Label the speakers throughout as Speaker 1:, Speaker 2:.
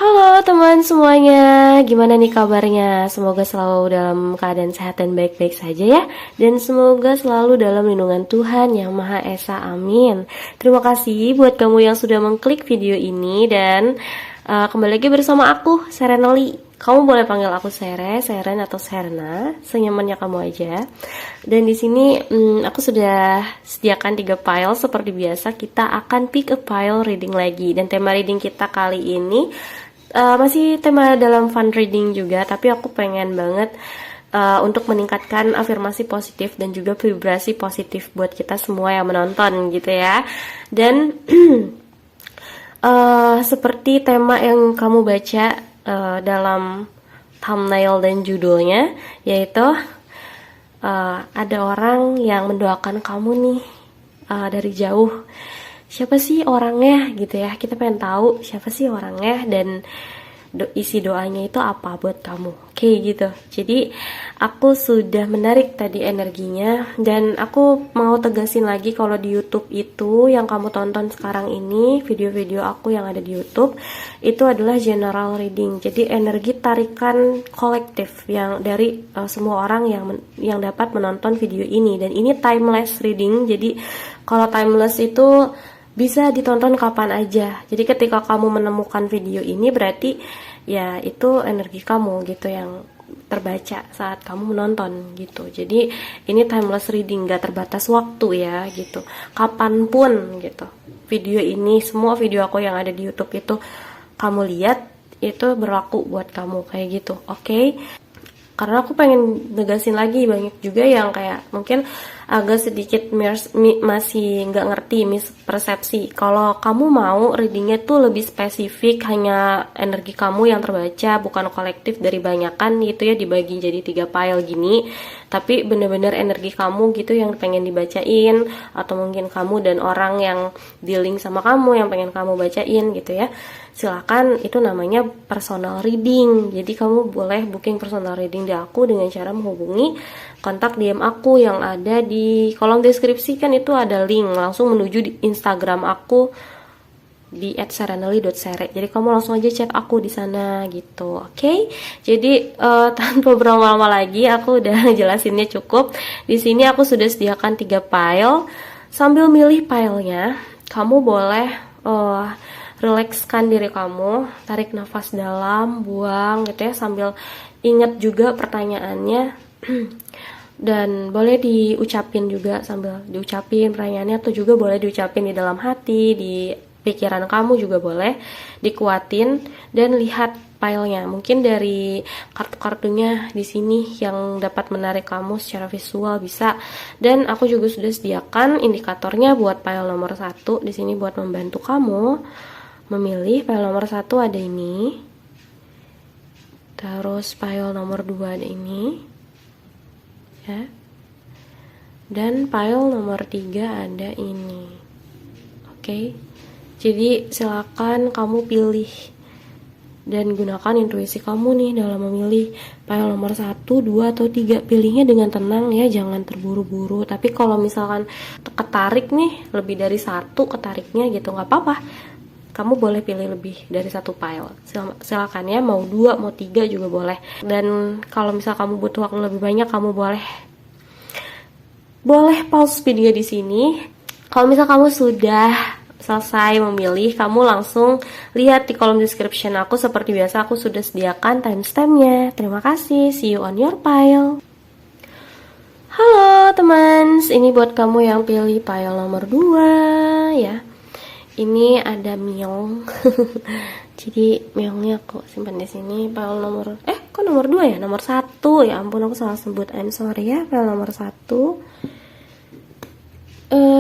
Speaker 1: Halo teman semuanya, gimana nih kabarnya? Semoga selalu dalam keadaan sehat dan baik-baik saja ya. Dan semoga selalu dalam lindungan Tuhan Yang Maha Esa, amin. Terima kasih buat kamu yang sudah mengklik video ini. Dan kembali lagi bersama aku, Serenoli. Kamu boleh panggil aku Sere, Seren atau Serna, senyamannya kamu aja. Dan di sini aku sudah sediakan 3 file seperti biasa. Kita akan pick a file reading lagi. Dan tema reading kita kali ini masih tema dalam fun reading juga, tapi aku pengen banget untuk meningkatkan afirmasi positif dan juga vibrasi positif buat kita semua yang menonton gitu ya. Dan seperti tema yang kamu baca dalam thumbnail dan judulnya, yaitu ada orang yang mendoakan kamu nih dari jauh. Siapa sih orangnya gitu ya, kita pengen tahu siapa sih orangnya dan isi doanya itu apa buat kamu, kayak gitu. Jadi aku sudah menarik tadi energinya, dan aku mau tegasin lagi kalau di YouTube itu yang kamu tonton sekarang ini, video-video aku yang ada di YouTube itu adalah general reading. Jadi energi tarikan kolektif yang dari semua orang yang dapat menonton video ini, dan ini timeless reading. Jadi kalau timeless itu bisa ditonton kapan aja. Jadi ketika kamu menemukan video ini, berarti ya itu energi kamu gitu yang terbaca saat kamu menonton gitu. Jadi ini timeless reading, gak terbatas waktu ya gitu, kapanpun gitu. Video ini, semua video aku yang ada di YouTube itu kamu lihat, itu berlaku buat kamu kayak gitu, oke? Karena aku pengen negasin lagi, banyak juga yang kayak mungkin agak sedikit masih nggak ngerti, mispersepsi. Kalau kamu mau readingnya tuh lebih spesifik, hanya energi kamu yang terbaca, bukan kolektif dari banyakan gitu ya, dibagi jadi 3 file gini, tapi bener-bener energi kamu gitu yang pengen dibacain, atau mungkin kamu dan orang yang dealing sama kamu yang pengen kamu bacain gitu ya, silakan, itu namanya personal reading. Jadi kamu boleh booking personal reading di aku dengan cara menghubungi kontak DM aku yang ada di kolom deskripsi, kan itu ada link langsung menuju di Instagram aku di @serenoli.sere. Jadi kamu langsung aja chat aku di sana gitu. Oke? Jadi tanpa berlama-lama lagi, aku udah jelasinnya cukup. Di sini aku sudah sediakan 3 file. Sambil milih filenya, kamu boleh relakskan diri kamu, tarik nafas dalam, buang gitu ya, sambil ingat juga pertanyaannya. Dan boleh diucapin juga, sambil diucapin pertanyaannya, atau juga boleh diucapin di dalam hati, di pikiran kamu juga boleh dikuatin. Dan lihat filenya, mungkin dari kartu-kartunya di sini yang dapat menarik kamu secara visual bisa. Dan aku juga sudah sediakan indikatornya buat file nomor 1 di sini buat membantu kamu memilih. File nomor 1 ada ini, terus file nomor 2 ada ini ya, dan file nomor 3 ada ini. Oke, jadi silakan kamu pilih dan gunakan intuisi kamu nih dalam memilih file nomor 1, 2, atau 3. Pilihnya dengan tenang ya, jangan terburu-buru. Tapi kalau misalkan ketarik nih lebih dari 1 ketariknya gitu, nggak apa-apa, kamu boleh pilih lebih dari 1 file, silakan ya, mau 2 mau 3 juga boleh. Dan kalau misal kamu butuh waktu lebih banyak, kamu boleh pause video di sini. Kalau misal kamu sudah selesai memilih, kamu langsung lihat di kolom description aku. Seperti biasa aku sudah sediakan timestampnya. Terima kasih, see you on your file. Halo teman, ini buat kamu yang pilih file nomor 2 ya. Ini ada Myong. Jadi Myongnya aku simpan di sini. File nomor kok nomor 2 ya? Nomor 1. Ya ampun, aku salah sebut. I'm sorry ya. File nomor 1.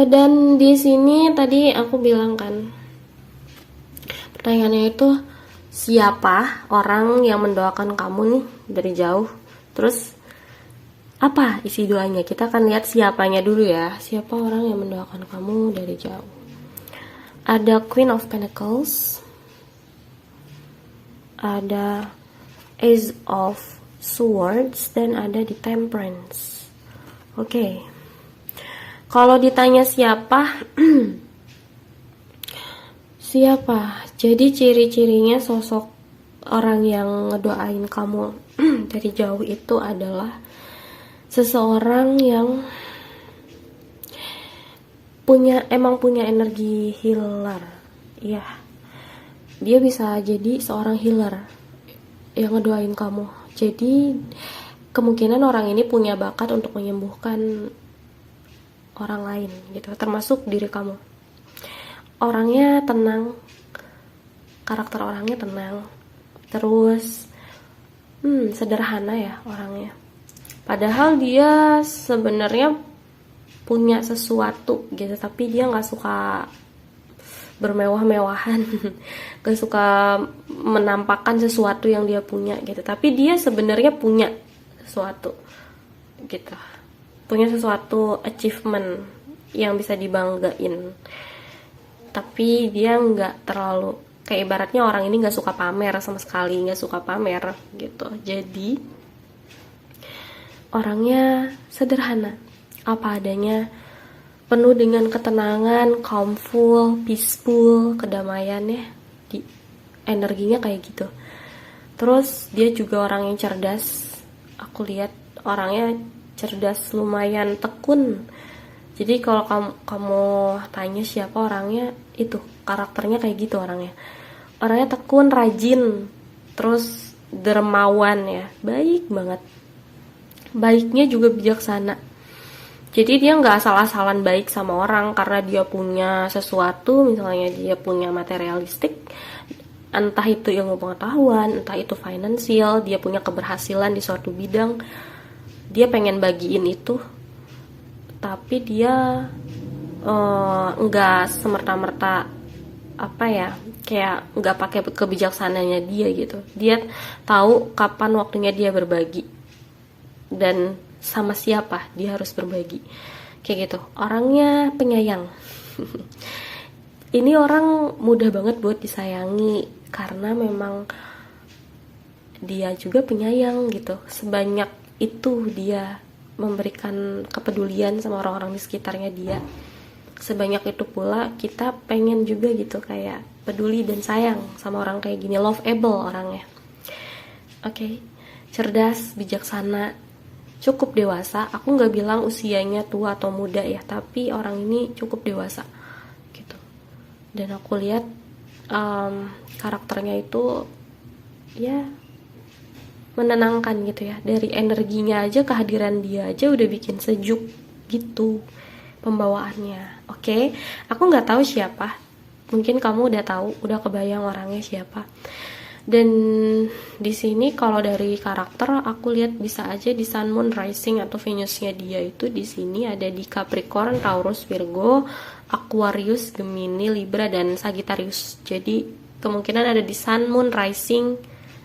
Speaker 1: Dan di sini tadi aku bilang kan, pertanyaannya itu siapa orang yang mendoakan kamu nih dari jauh. Terus apa isi doanya? Kita akan lihat siapanya dulu ya. Siapa orang yang mendoakan kamu dari jauh? Ada Queen of Pentacles, ada Ace of Swords, dan ada di Temperance. Oke. Kalau ditanya siapa, siapa? Jadi ciri-cirinya sosok orang yang ngedoain kamu dari jauh itu adalah seseorang yang emang punya energi healer. Iya, dia bisa jadi seorang healer yang ngedoain kamu. Jadi kemungkinan orang ini punya bakat untuk menyembuhkan orang lain gitu, termasuk diri kamu. Orangnya tenang, karakter orangnya tenang, terus sederhana ya orangnya. Padahal dia sebenarnya punya sesuatu gitu, tapi dia nggak suka bermewah-mewahan, gak suka menampakkan sesuatu yang dia punya gitu. Tapi dia sebenarnya punya sesuatu gitu, punya sesuatu achievement yang bisa dibanggain. Tapi dia nggak terlalu, kayak ibaratnya orang ini nggak suka pamer sama sekali, nggak suka pamer gitu. Jadi orangnya sederhana, apa adanya, penuh dengan ketenangan, calmful, peaceful, kedamaian ya. Energinya kayak gitu. Terus dia juga orang yang cerdas. Aku lihat orangnya cerdas, lumayan tekun. Jadi kalau kamu tanya siapa orangnya, itu karakternya kayak gitu orangnya. Orangnya tekun, rajin, terus dermawan ya, baik banget. Baiknya juga bijaksana. Jadi dia nggak asal-asalan baik sama orang karena dia punya sesuatu, misalnya dia punya materialistik, entah itu ilmu pengetahuan, entah itu finansial, dia punya keberhasilan di suatu bidang, dia pengen bagiin itu, tapi dia nggak semerta-merta apa ya, kayak nggak pakai kebijaksanaannya dia gitu. Dia tahu kapan waktunya dia berbagi dan sama siapa dia harus berbagi, kayak gitu. Orangnya penyayang. Ini orang mudah banget buat disayangi karena memang dia juga penyayang gitu. Sebanyak itu dia memberikan kepedulian sama orang-orang di sekitarnya dia. Sebanyak itu pula kita pengen juga gitu, kayak peduli dan sayang sama orang kayak gini. Loveable orangnya. Oke. Cerdas, bijaksana, cukup dewasa. Aku nggak bilang usianya tua atau muda ya, tapi orang ini cukup dewasa gitu. Dan aku lihat karakternya itu ya menenangkan gitu ya. Dari energinya aja, kehadiran dia aja udah bikin sejuk gitu pembawaannya. Oke, aku nggak tahu siapa, mungkin kamu udah tahu, udah kebayang orangnya siapa. Dan di sini kalau dari karakter aku lihat bisa aja di Sun, Moon, Rising atau Venusnya dia itu di sini ada di Capricorn, Taurus, Virgo, Aquarius, Gemini, Libra dan Sagittarius. Jadi kemungkinan ada di Sun, Moon, Rising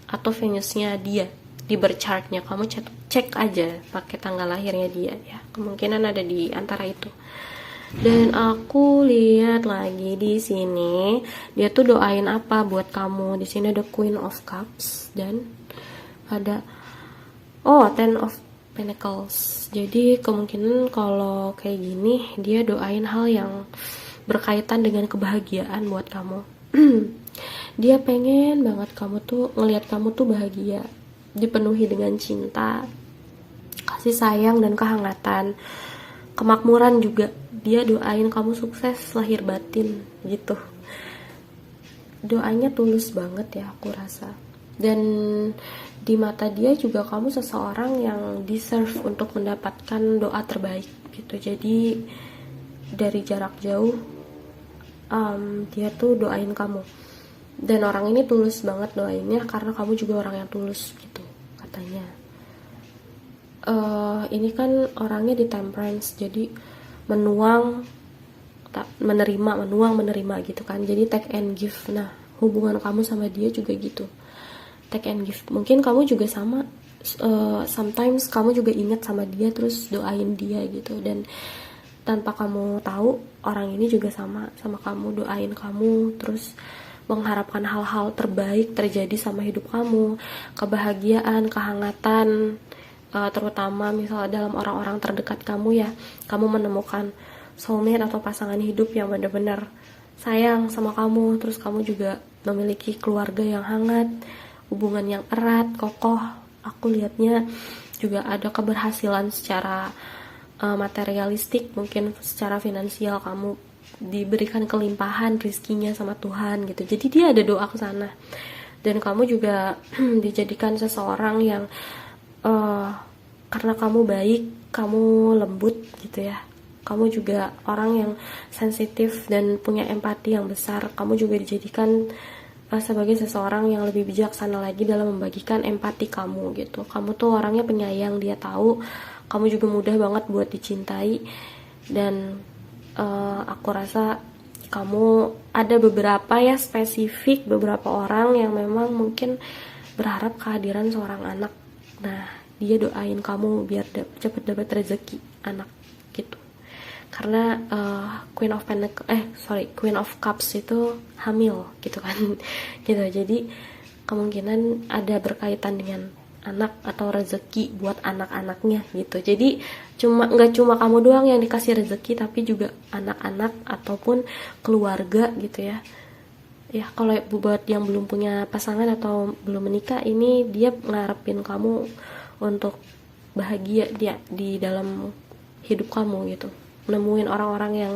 Speaker 1: atau Venusnya dia di birth chartnya. Kamu cek aja pakai tanggal lahirnya dia ya. Kemungkinan ada di antara itu. Dan aku lihat lagi di sini dia tuh doain apa buat kamu. Di sini ada Queen of Cups dan ada Ten of Pentacles. Jadi kemungkinan kalau kayak gini dia doain hal yang berkaitan dengan kebahagiaan buat kamu. Dia pengen banget kamu tuh ngelihat kamu tuh bahagia, dipenuhi dengan cinta, kasih sayang dan kehangatan, kemakmuran juga. Dia doain kamu sukses lahir batin gitu. Doanya tulus banget ya aku rasa. Dan di mata dia juga kamu seseorang yang deserve untuk mendapatkan doa terbaik gitu. Jadi dari jarak jauh dia tuh doain kamu. Dan orang ini tulus banget doainnya karena kamu juga orang yang tulus gitu katanya. Ini kan orangnya di Temperance, jadi menuang, menerima gitu kan. Jadi take and give. Nah, hubungan kamu sama dia juga gitu, take and give. Mungkin kamu juga sama, sometimes kamu juga ingat sama dia terus doain dia gitu. Dan tanpa kamu tahu orang ini juga sama kamu, doain kamu terus mengharapkan hal-hal terbaik terjadi sama hidup kamu, kebahagiaan, kehangatan, terutama misalnya dalam orang-orang terdekat kamu ya. Kamu menemukan soulmate atau pasangan hidup yang benar-benar sayang sama kamu, terus kamu juga memiliki keluarga yang hangat, hubungan yang erat, kokoh. Aku lihatnya juga ada keberhasilan secara materialistik, mungkin secara finansial kamu diberikan kelimpahan rizkinya sama Tuhan gitu. Jadi dia ada doa ke sana. Dan kamu juga dijadikan seseorang yang karena kamu baik, kamu lembut gitu ya. Kamu juga orang yang sensitif dan punya empati yang besar. Kamu juga dijadikan sebagai seseorang yang lebih bijaksana lagi dalam membagikan empati kamu gitu. Kamu tuh orangnya penyayang, dia tahu. Kamu juga mudah banget buat dicintai. Dan aku rasa kamu ada beberapa ya spesifik beberapa orang yang memang mungkin berharap kehadiran seorang anak. Nah, dia doain kamu biar cepet dapat rezeki anak gitu. Karena Queen of Cups itu hamil gitu kan. Gitu. Jadi kemungkinan ada berkaitan dengan anak atau rezeki buat anak-anaknya gitu. Jadi nggak cuma kamu doang yang dikasih rezeki, tapi juga anak-anak ataupun keluarga gitu ya. Ya kalau buat yang belum punya pasangan atau belum menikah, ini dia ngarepin kamu untuk bahagia dia di dalam hidup kamu gitu, nemuin orang-orang yang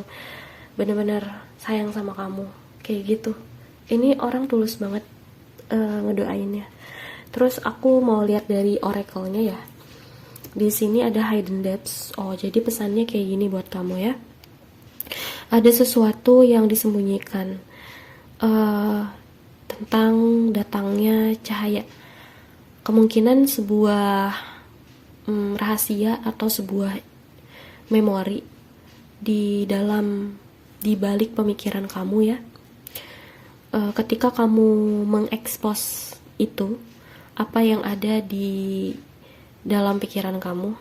Speaker 1: benar-benar sayang sama kamu kayak gitu. Ini orang tulus banget ngedoainnya. Terus aku mau lihat dari oracle-nya ya. Di sini ada hidden depths. Oh, jadi pesannya kayak gini buat kamu ya. Ada sesuatu yang disembunyikan tentang datangnya cahaya. Kemungkinan sebuah rahasia atau sebuah memori di balik pemikiran kamu ya. Ketika kamu mengekspos itu, apa yang ada di dalam pikiran kamu,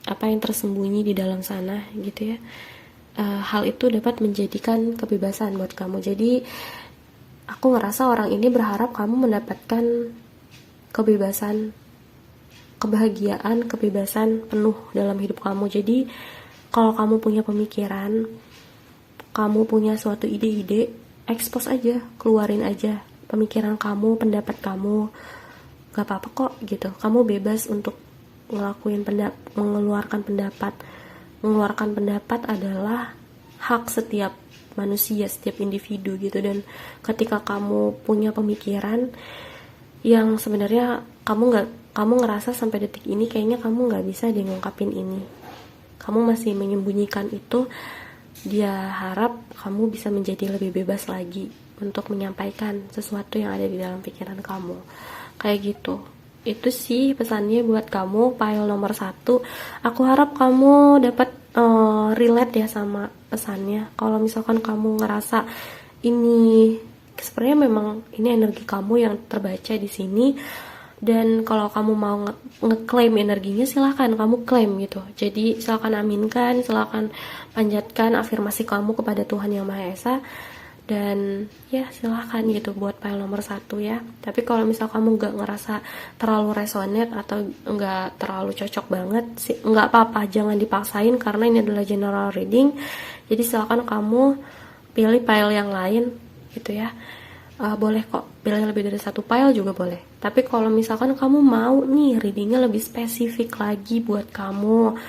Speaker 1: apa yang tersembunyi di dalam sana gitu ya, hal itu dapat menjadikan kebebasan buat kamu. Jadi aku ngerasa orang ini berharap kamu mendapatkan kebebasan, kebahagiaan, kebebasan penuh dalam hidup kamu. Jadi kalau kamu punya pemikiran, kamu punya suatu ide-ide, expose aja, keluarin aja pemikiran kamu, pendapat kamu. Gak apa-apa kok gitu. Kamu bebas untuk mengeluarkan pendapat. Mengeluarkan pendapat adalah hak setiap manusia, setiap individu gitu. Dan ketika kamu punya pemikiran yang sebenarnya kamu ngerasa sampai detik ini kayaknya kamu nggak bisa deh ngungkapin ini, kamu masih menyembunyikan itu, dia harap kamu bisa menjadi lebih bebas lagi untuk menyampaikan sesuatu yang ada di dalam pikiran kamu. Kayak gitu. Itu sih pesannya buat kamu, pile nomor 1. Aku harap kamu dapat relate ya sama pesannya. Kalau misalkan kamu ngerasa ini sebenarnya memang ini energi kamu yang terbaca di sini, dan kalau kamu mau ngeklaim energinya, silahkan kamu klaim gitu. Jadi silahkan aminkan, silahkan panjatkan afirmasi kamu kepada Tuhan Yang Maha Esa. Dan ya silahkan gitu buat pile nomor 1 ya. Tapi kalau misal kamu gak ngerasa terlalu resonate atau gak terlalu cocok banget sih, gak apa-apa, jangan dipaksain karena ini adalah general reading. Jadi silahkan kamu pilih pile yang lain gitu ya. Boleh kok pilih lebih dari 1 pile juga boleh. Tapi kalau misalkan kamu mau nih readingnya lebih spesifik lagi buat kamu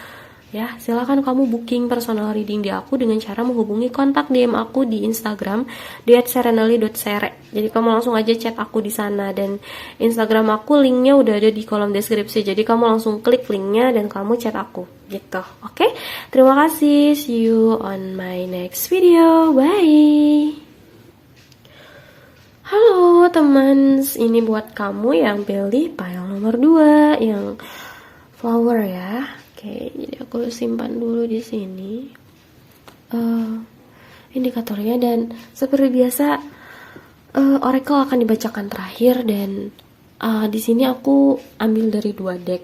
Speaker 1: ya, silakan kamu booking personal reading di aku dengan cara menghubungi kontak DM aku di Instagram di @serenally.sere. Jadi kamu langsung aja chat aku di sana, dan Instagram aku linknya udah ada di kolom deskripsi. Jadi kamu langsung klik linknya dan kamu chat aku gitu. Oke? Terima kasih. See you on my next video. Bye. Halo teman, ini buat kamu yang pilih pile nomor 2 yang flower ya. Oke, jadi aku simpan dulu di sini indikatornya, dan seperti biasa oracle akan dibacakan terakhir, dan di sini aku ambil dari 2 deck.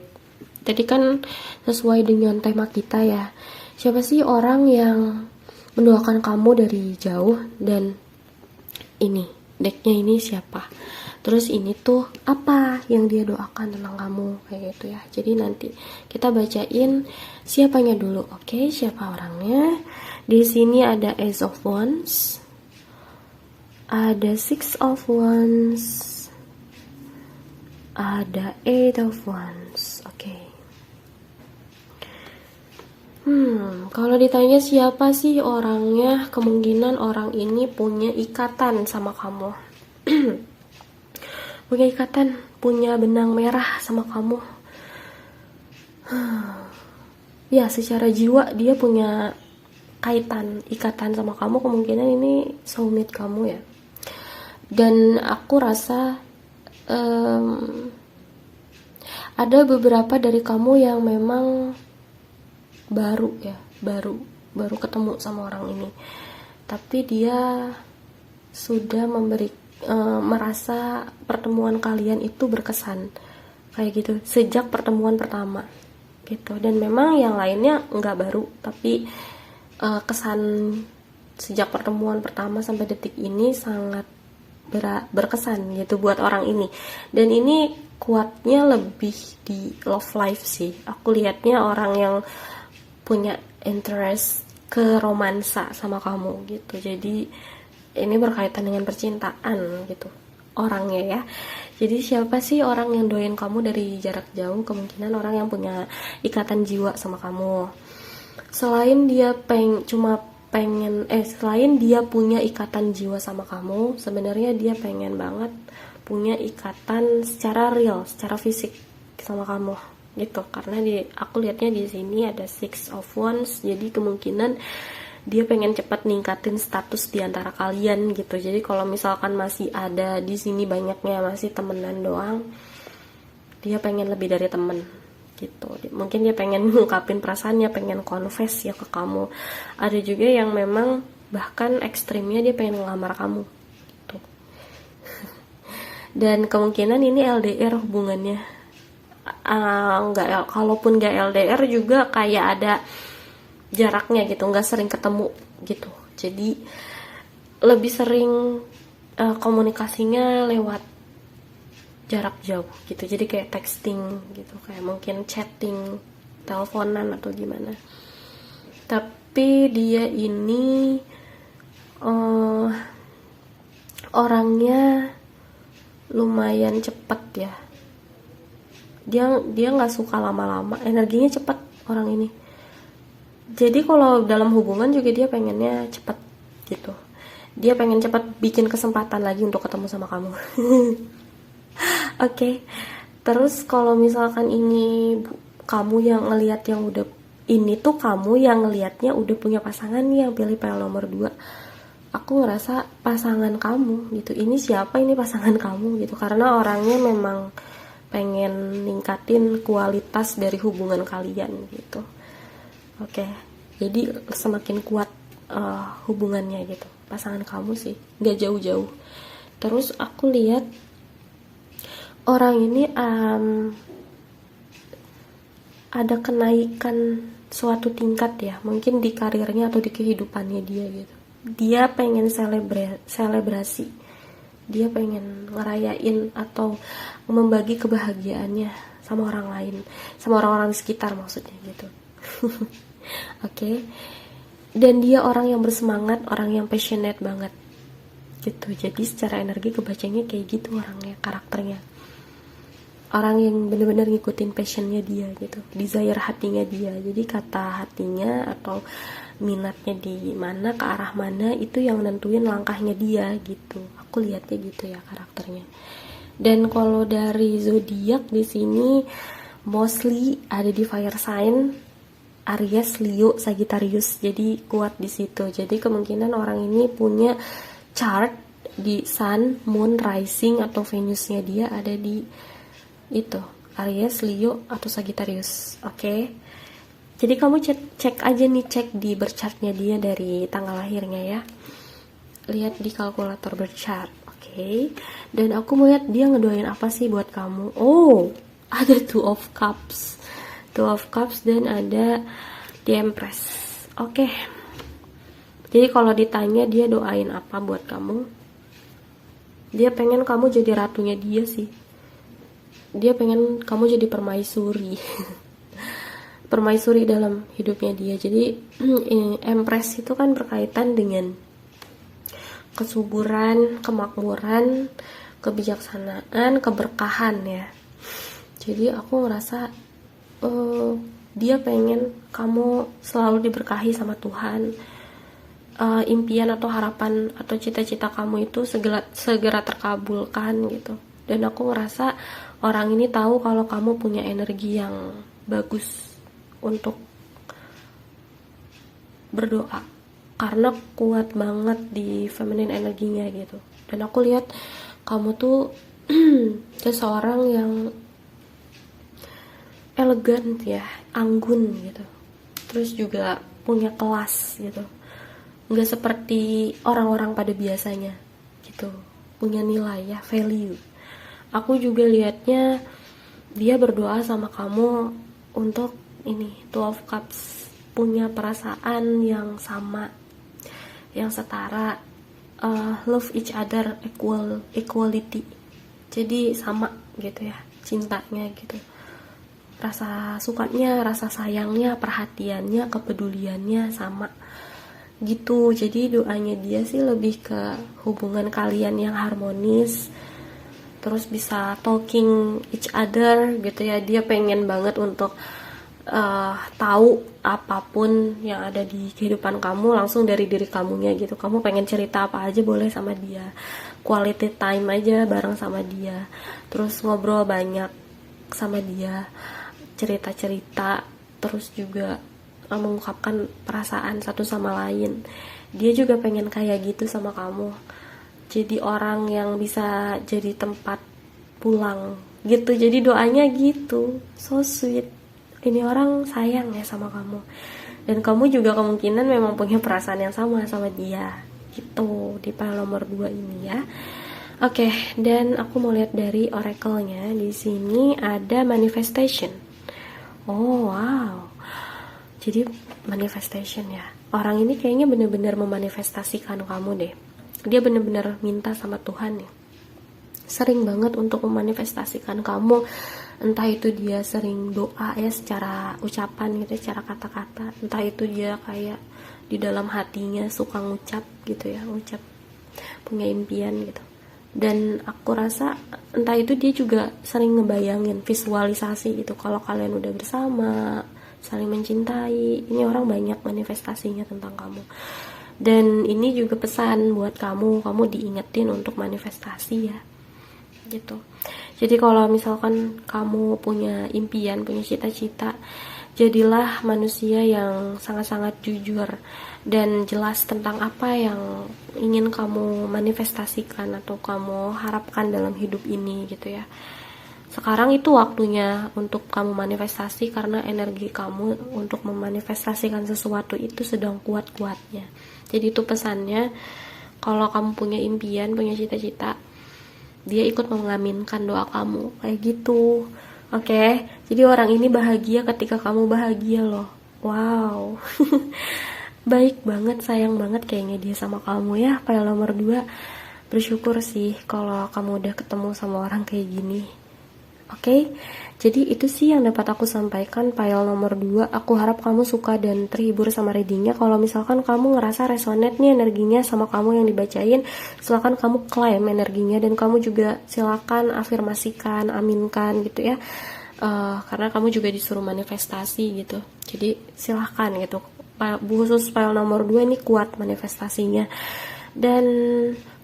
Speaker 1: Tadi kan sesuai dengan tema kita ya. Siapa sih orang yang mendoakan kamu dari jauh, dan ini decknya ini siapa? Terus ini tuh apa yang dia doakan tentang kamu kayak gitu ya. Jadi nanti kita bacain siapanya dulu. Oke, siapa orangnya? Di sini ada Ace of Wands, ada Six of Wands, ada Eight of Wands. Oke. Kalau ditanya siapa sih orangnya, kemungkinan orang ini punya ikatan sama kamu. Punya ikatan, punya benang merah sama kamu. Ya, secara jiwa dia punya ikatan sama kamu, kemungkinan ini soulmate kamu ya. Dan aku rasa ada beberapa dari kamu yang memang baru ketemu sama orang ini, tapi dia sudah merasa pertemuan kalian itu berkesan kayak gitu sejak pertemuan pertama gitu. Dan memang yang lainnya nggak baru, tapi kesan sejak pertemuan pertama sampai detik ini sangat berkesan gitu buat orang ini. Dan ini kuatnya lebih di love life sih, aku lihatnya orang yang punya interest ke romansa sama kamu gitu. Jadi ini berkaitan dengan percintaan gitu orangnya ya. Jadi siapa sih orang yang doain kamu dari jarak jauh? Kemungkinan orang yang punya ikatan jiwa sama kamu. Selain dia selain dia punya ikatan jiwa sama kamu, sebenarnya dia pengen banget punya ikatan secara real, secara fisik sama kamu gitu. Karena aku lihatnya di sini ada Six of Wands, jadi kemungkinan dia pengen cepat ningkatin status di antara kalian gitu. Jadi kalau misalkan masih ada di sini banyaknya masih temenan doang, dia pengen lebih dari temen gitu. Mungkin dia pengen ngungkapin perasaannya, pengen confess ya ke kamu. Ada juga yang memang bahkan ekstrimnya dia pengen ngelamar kamu gitu. Dan kemungkinan ini LDR hubungannya. Kalaupun nggak LDR juga kayak ada jaraknya gitu, nggak sering ketemu gitu. Jadi lebih sering komunikasinya lewat jarak jauh gitu. Jadi kayak texting gitu, kayak mungkin chatting, teleponan atau gimana. Tapi dia ini orangnya lumayan cepet ya. Dia nggak suka lama-lama, energinya cepet orang ini. Jadi kalau dalam hubungan juga dia pengennya cepet gitu. Dia pengen cepet bikin kesempatan lagi untuk ketemu sama kamu. Oke. Terus kalau misalkan ini kamu yang ngelihat yang udah, ini tuh kamu yang ngelihatnya udah punya pasangan nih yang pilih PL nomor 2. Aku ngerasa pasangan kamu gitu. Ini siapa ini pasangan kamu gitu. Karena orangnya memang pengen ningkatin kualitas dari hubungan kalian gitu. Oke, jadi semakin kuat hubungannya gitu. Pasangan kamu sih nggak jauh-jauh. Terus aku lihat orang ini ada kenaikan suatu tingkat ya, mungkin di karirnya atau di kehidupannya dia gitu. Dia pengen selebrasi, dia pengen ngerayain atau membagi kebahagiaannya sama orang lain, sama orang-orang di sekitar maksudnya gitu. Oke. Dan dia orang yang bersemangat, orang yang passionate banget gitu. Jadi secara energi kebacanya kayak gitu orangnya, karakternya. Orang yang benar-benar ngikutin passionnya dia gitu, desire hatinya dia. Jadi kata hatinya atau minatnya di mana, ke arah mana, itu yang nentuin langkahnya dia gitu. Aku lihatnya gitu ya karakternya. Dan kalau dari zodiak di sini mostly ada di fire sign, Aries, Leo, Sagittarius. Jadi kuat di situ. Jadi kemungkinan orang ini punya chart di Sun, Moon, Rising atau Venusnya dia ada di itu Aries, Leo atau Sagittarius. Oke. Jadi kamu cek aja nih, cek di berchartnya dia dari tanggal lahirnya ya. Lihat di kalkulator berchart. Oke. Dan aku mau lihat dia ngedoain apa sih buat kamu. Oh, ada Two of Cups. Two of Cups dan ada The Empress. Oke. Jadi kalau ditanya dia doain apa buat kamu, dia pengen kamu jadi ratunya dia sih. Dia pengen kamu jadi permaisuri. Permaisuri dalam hidupnya dia. Jadi Empress itu kan berkaitan dengan kesuburan, kemakmuran, kebijaksanaan, keberkahan ya. Jadi aku ngerasa dia pengen kamu selalu diberkahi sama Tuhan. Impian atau harapan atau cita-cita kamu itu segera terkabulkan gitu. Dan aku ngerasa orang ini tahu kalau kamu punya energi yang bagus untuk berdoa, karena kuat banget di feminine energinya gitu. Dan aku lihat kamu tuh seseorang yang elegan ya, anggun gitu, terus juga punya kelas gitu, nggak seperti orang-orang pada biasanya gitu, punya nilai ya, value. Aku juga liatnya dia berdoa sama kamu untuk ini 12 cups, punya perasaan yang sama, yang setara, love each other, equality, jadi sama gitu ya cintanya gitu, rasa sukanya, rasa sayangnya, perhatiannya, kepeduliannya sama gitu. Jadi doanya dia sih lebih ke hubungan kalian yang harmonis, terus bisa talking each other gitu ya. Dia pengen banget untuk tahu apapun yang ada di kehidupan kamu langsung dari diri kamunya gitu. Kamu pengen cerita apa aja boleh sama dia, quality time aja bareng sama dia, terus ngobrol banyak sama dia, cerita-cerita, terus juga mengungkapkan perasaan satu sama lain. Dia juga pengen kayak gitu sama kamu, jadi orang yang bisa jadi tempat pulang gitu. Jadi doanya gitu, so sweet. Ini orang sayang ya sama kamu, dan kamu juga kemungkinan memang punya perasaan yang sama dia gitu di pile nomor 2 ini ya. Oke, dan aku mau lihat dari oracle-nya. Di sini ada manifestation. Oh wow, jadi manifestation ya. Orang ini kayaknya bener-bener memanifestasikan kamu deh. Dia bener-bener minta sama Tuhan ya, sering banget untuk memanifestasikan kamu. Entah itu dia sering doa ya secara ucapan gitu, secara kata-kata, entah itu dia kayak di dalam hatinya suka ngucap gitu ya, ngucap punya impian gitu. Dan aku rasa entah itu dia juga sering ngebayangin, visualisasi gitu, kalau kalian udah bersama, saling mencintai. Ini orang banyak manifestasinya tentang kamu. Dan ini juga pesan buat kamu diingetin untuk manifestasi ya gitu. Jadi kalau misalkan kamu punya impian, punya cita-cita, jadilah manusia yang sangat-sangat jujur dan jelas tentang apa yang ingin kamu manifestasikan atau kamu harapkan dalam hidup ini gitu ya. Sekarang itu waktunya untuk kamu manifestasi, karena energi kamu untuk memanifestasikan sesuatu itu sedang kuat-kuatnya. Jadi itu pesannya, kalau kamu punya impian, punya cita-cita, dia ikut mengaminkan doa kamu kayak gitu. Oke, jadi orang ini bahagia ketika kamu bahagia loh. Wow. Baik banget, sayang banget kayaknya dia sama kamu ya. Pile nomor 2, bersyukur sih kalau kamu udah ketemu sama orang kayak gini. Oke, jadi itu sih yang dapat aku sampaikan pile nomor 2. Aku harap kamu suka dan terhibur sama readingnya. Kalau misalkan kamu ngerasa resonate nih energinya sama kamu yang dibacain, silakan kamu klaim energinya, dan kamu juga silakan afirmasikan, aminkan gitu ya. Karena kamu juga disuruh manifestasi gitu. Jadi silakan gitu. Khusus pile nomor 2 ini kuat manifestasinya. Dan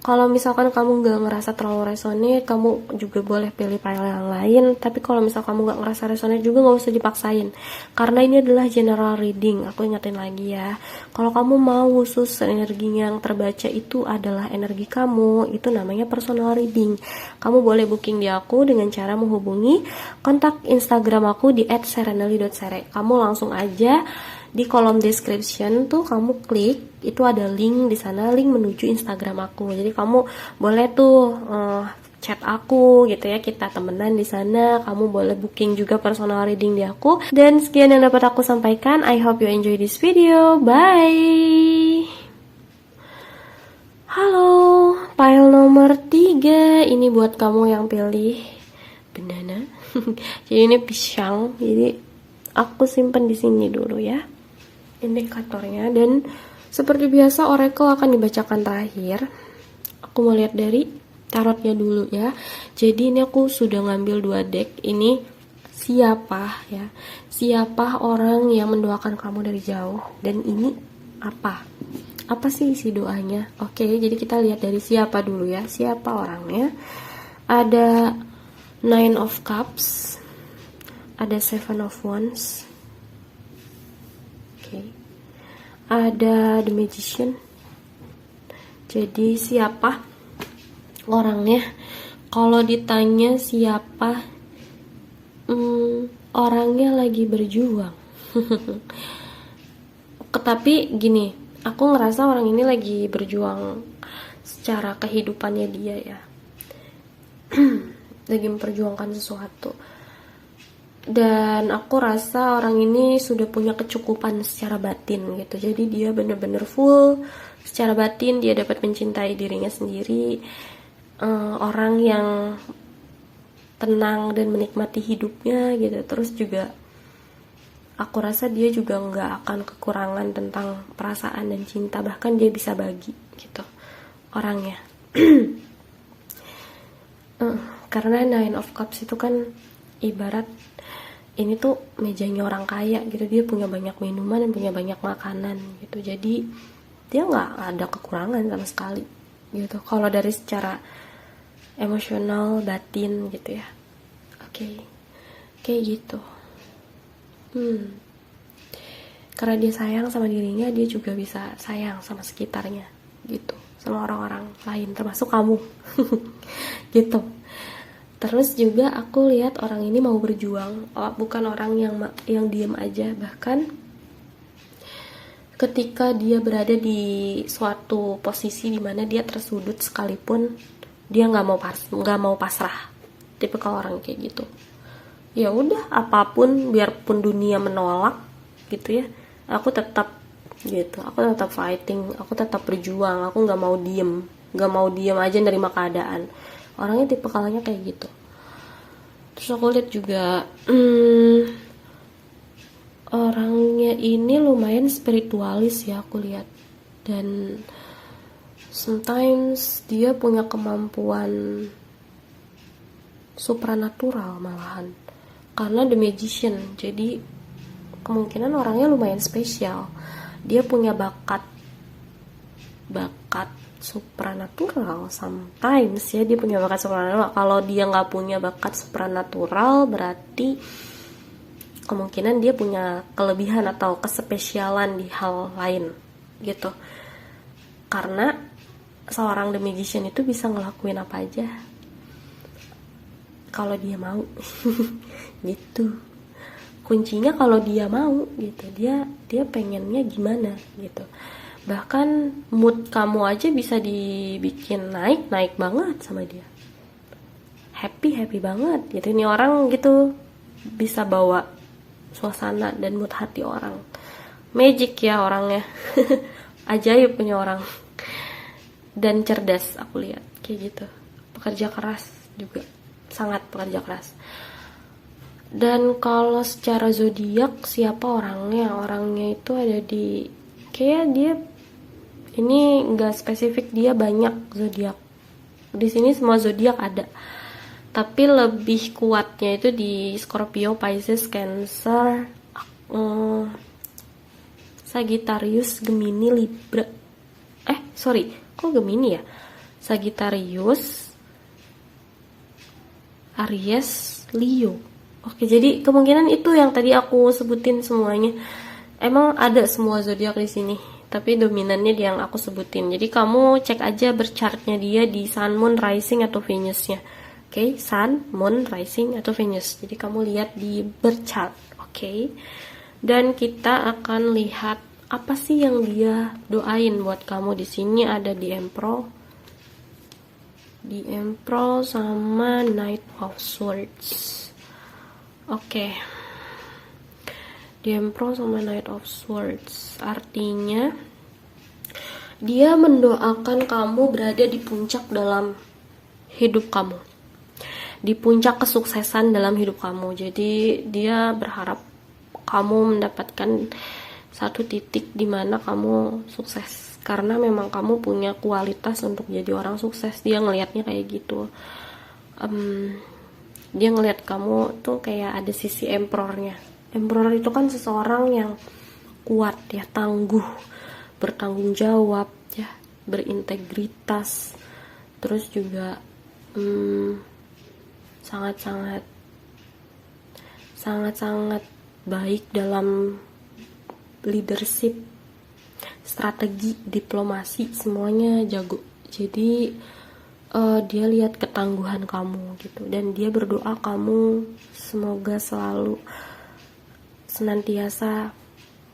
Speaker 1: kalau misalkan kamu gak ngerasa terlalu resonate, kamu juga boleh pilih pile yang lain. Tapi kalau misal kamu gak ngerasa resonate juga, gak usah dipaksain, karena ini adalah general reading. Aku ingetin lagi ya, kalau kamu mau khusus energinya yang terbaca itu adalah energi kamu, itu namanya personal reading. Kamu boleh booking di aku dengan cara menghubungi kontak Instagram aku di @serenely.sere. Kamu langsung aja di kolom description tuh kamu klik, itu ada link di sana, link menuju Instagram aku. Jadi kamu boleh tuh chat aku gitu ya, kita temenan di sana. Kamu boleh booking juga personal reading di aku. Dan sekian yang dapat aku sampaikan. I hope you enjoy this video. Bye. Halo, pile nomor 3 ini buat kamu yang pilih banana. Jadi ini pisang. Jadi aku simpen di sini dulu ya indikatornya, dan seperti biasa oracle akan dibacakan terakhir. Aku mau lihat dari tarotnya dulu ya. Jadi ini aku sudah ngambil 2 deck. Ini siapa orang yang mendoakan kamu dari jauh, dan ini apa sih isi doanya. Oke, jadi kita lihat dari siapa dulu ya, siapa orangnya. Ada Nine of Cups, ada Seven of Wands, oke, ada The Magician. Jadi siapa orangnya? Kalau ditanya siapa, orangnya lagi berjuang. Tapi gini, aku ngerasa orang ini lagi berjuang secara kehidupannya dia ya. Lagi memperjuangkan sesuatu. Dan aku rasa orang ini sudah punya kecukupan secara batin gitu. Jadi dia bener-bener full secara batin, dia dapat mencintai dirinya sendiri. Orang yang tenang dan menikmati hidupnya gitu. Terus juga aku rasa dia juga nggak akan kekurangan tentang perasaan dan cinta, bahkan dia bisa bagi gitu orangnya. Karena Nine of Cups itu kan ibarat ini tuh mejanya orang kaya gitu, dia punya banyak minuman dan punya banyak makanan gitu, jadi dia nggak ada kekurangan sama sekali gitu kalau dari secara emosional batin gitu ya. Oke. Kayak gitu. Karena dia sayang sama dirinya, dia juga bisa sayang sama sekitarnya gitu, sama orang-orang lain termasuk kamu. Gitu. Terus juga aku lihat orang ini mau berjuang, bukan orang yang diam aja. Bahkan ketika dia berada di suatu posisi di mana dia tersudut sekalipun, dia nggak mau pasrah. Tipikal orang kayak gitu. Ya udah, apapun, biarpun dunia menolak gitu ya, aku tetap gitu, aku tetap fighting, aku tetap berjuang, aku nggak mau diem aja nerima keadaan. Orangnya tipikalnya kayak gitu. Terus aku lihat juga orangnya ini lumayan spiritualis ya, aku lihat. Dan sometimes dia punya kemampuan supranatural malahan, karena The Magician. Jadi kemungkinan orangnya lumayan spesial. Dia punya bakat supranatural sometimes ya, dia punya bakat supranatural. Kalau dia nggak punya bakat supranatural, berarti kemungkinan dia punya kelebihan atau kespesialan di hal lain gitu. Karena seorang The Magician itu bisa ngelakuin apa aja kalau dia mau. Gitu. Kuncinya kalau dia mau gitu, dia pengennya gimana gitu. Bahkan mood kamu aja bisa dibikin naik banget sama dia, happy banget gitu. Ini orang gitu bisa bawa suasana dan mood hati orang. Magic ya orangnya. Ajaib punya orang. Dan cerdas aku lihat kayak gitu. Pekerja keras juga, sangat pekerja keras. Dan kalau secara zodiak siapa orangnya? Orangnya itu ada di, kayak dia ini nggak spesifik, dia banyak zodiak. Di sini semua zodiak ada. Tapi lebih kuatnya itu di Scorpio, Pisces, Cancer, Sagittarius, Gemini, Libra. Kok Gemini ya? Sagittarius, Aries, Leo. Oke, jadi kemungkinan itu yang tadi aku sebutin semuanya. Emang ada semua zodiak di sini, tapi dominannya yang aku sebutin. Jadi kamu cek aja berchartnya dia di Sun, Moon, Rising atau Venusnya. Oke, Sun, Moon, Rising atau Venus. Jadi kamu lihat di berchart, oke? Dan kita akan lihat apa sih yang dia doain buat kamu. Di sini ada di Emperor sama Knight of Swords. Oke. Di Emperor sama Knight of Swords artinya dia mendoakan kamu berada di puncak dalam hidup kamu, di puncak kesuksesan dalam hidup kamu. Jadi dia berharap kamu mendapatkan satu titik di mana kamu sukses, karena memang kamu punya kualitas untuk jadi orang sukses. Dia ngelihatnya kayak gitu. Dia ngelihat kamu tuh kayak ada sisi emperornya. Emperor itu kan seseorang yang kuat ya, tangguh, bertanggung jawab ya, berintegritas, terus juga sangat-sangat baik dalam leadership, strategi, diplomasi, semuanya jago. Jadi dia lihat ketangguhan kamu gitu, dan dia berdoa kamu semoga selalu senantiasa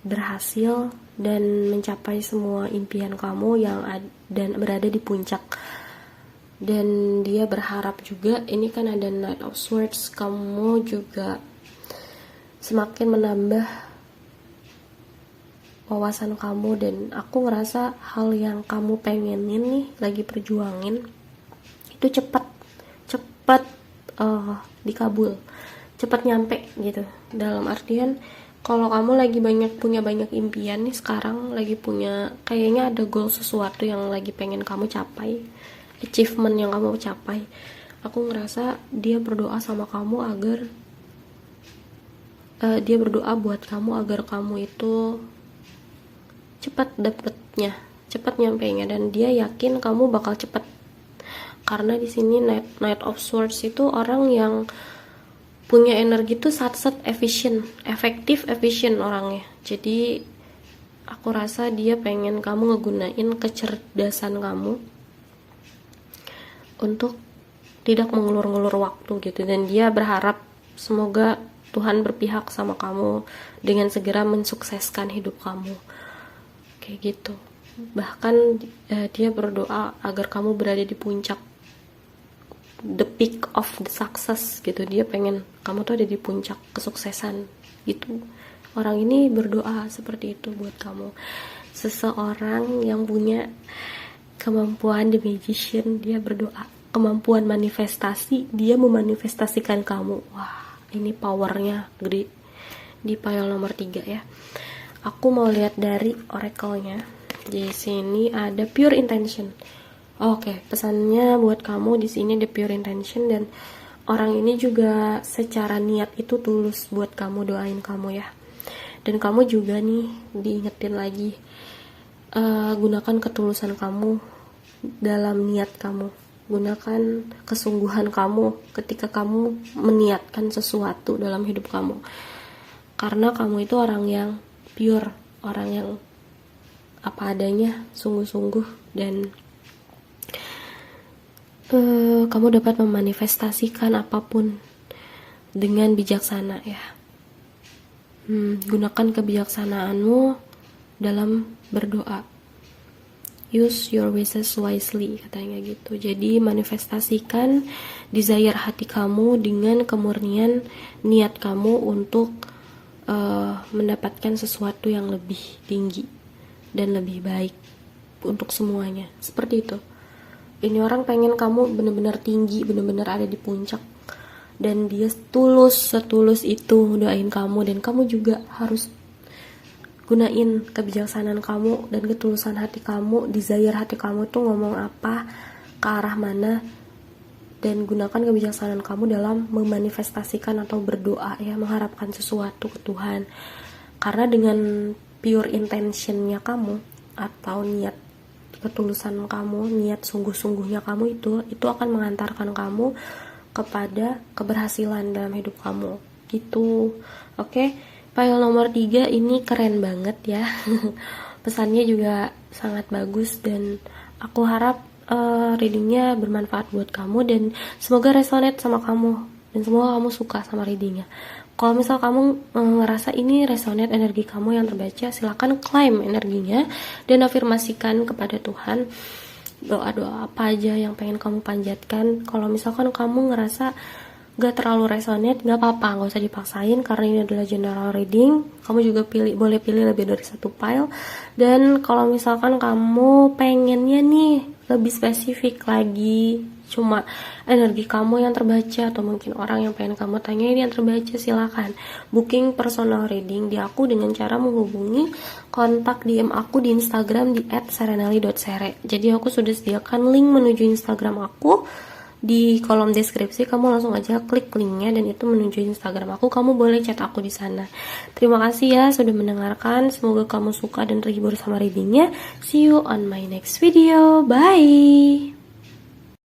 Speaker 1: berhasil dan mencapai semua impian kamu dan berada di puncak. Dan dia berharap juga, ini kan ada Knight of Swords, kamu juga semakin menambah wawasan kamu, dan aku ngerasa hal yang kamu pengenin nih, lagi perjuangin itu cepat dikabul, cepat nyampe gitu. Dalam artian kalau kamu lagi punya banyak impian nih sekarang, lagi punya kayaknya ada goal sesuatu yang lagi pengen kamu capai, achievement yang kamu capai, aku ngerasa dia berdoa sama kamu agar dia berdoa buat kamu agar kamu itu cepat dapetnya, cepat nyampainya, dan dia yakin kamu bakal cepat. Karena di sini Knight of Swords itu orang yang punya energi tuh satset, efektif orangnya. Jadi aku rasa dia pengen kamu ngegunain kecerdasan kamu untuk tidak mengulur-ngulur waktu gitu, dan dia berharap semoga Tuhan berpihak sama kamu dengan segera mensukseskan hidup kamu kayak gitu. Bahkan dia berdoa agar kamu berada di puncak, the peak of the success gitu. Dia pengen kamu tuh ada di puncak kesuksesan gitu. Orang ini berdoa seperti itu buat kamu. Seseorang yang punya kemampuan the magician, dia berdoa. Kemampuan manifestasi, dia memanifestasikan kamu. Wah, ini powernya gede di pile nomor 3 ya. Aku mau lihat dari oracle-nya. Di sini ada pure intention. Oke, pesannya buat kamu di sini the pure intention, dan orang ini juga secara niat itu tulus buat kamu, doain kamu ya. Dan kamu juga nih diingetin lagi, gunakan ketulusan kamu dalam niat kamu, gunakan kesungguhan kamu ketika kamu meniatkan sesuatu dalam hidup kamu, karena kamu itu orang yang pure, orang yang apa adanya, sungguh-sungguh, dan kamu dapat memanifestasikan apapun dengan bijaksana ya. Gunakan kebijaksanaanmu dalam berdoa. Use your wishes wisely, katanya gitu. Jadi manifestasikan desire hati kamu dengan kemurnian niat kamu untuk mendapatkan sesuatu yang lebih tinggi dan lebih baik untuk semuanya. Seperti itu. Ini orang pengen kamu benar-benar tinggi, benar-benar ada di puncak, dan dia setulus itu doain kamu. Dan kamu juga harus gunain kebijaksanaan kamu dan ketulusan hati kamu, desire hati kamu tuh ngomong apa, ke arah mana, dan gunakan kebijaksanaan kamu dalam memanifestasikan atau berdoa ya, mengharapkan sesuatu ke Tuhan. Karena dengan pure intentionnya kamu atau niat ketulusan kamu, niat sungguh-sungguhnya kamu itu akan mengantarkan kamu kepada keberhasilan dalam hidup kamu gitu. Oke, file nomor 3 ini keren banget ya. Pesannya juga sangat bagus, dan aku harap readingnya bermanfaat buat kamu, dan semoga resonate sama kamu, dan semoga kamu suka sama readingnya. Kalau misal kamu ngerasa ini resonate energi kamu yang terbaca, silakan claim energinya dan afirmasikan kepada Tuhan doa-doa apa aja yang pengen kamu panjatkan. Kalau misalkan kamu ngerasa gak terlalu resonate, gak apa-apa, gak usah dipaksain, karena ini adalah general reading. Kamu juga boleh pilih lebih dari satu pile. Dan kalau misalkan kamu pengennya nih lebih spesifik lagi, cuma energi kamu yang terbaca, atau mungkin orang yang pengen kamu tanya ini yang terbaca, silakan booking personal reading di aku dengan cara menghubungi kontak DM aku di Instagram di @serenali.sere. Jadi aku sudah sediakan link menuju Instagram aku di kolom deskripsi, kamu langsung aja klik linknya dan itu menuju Instagram aku. Kamu boleh chat aku di sana. Terima kasih ya sudah mendengarkan. Semoga kamu suka dan terhibur sama readingnya. See you on my next video. Bye.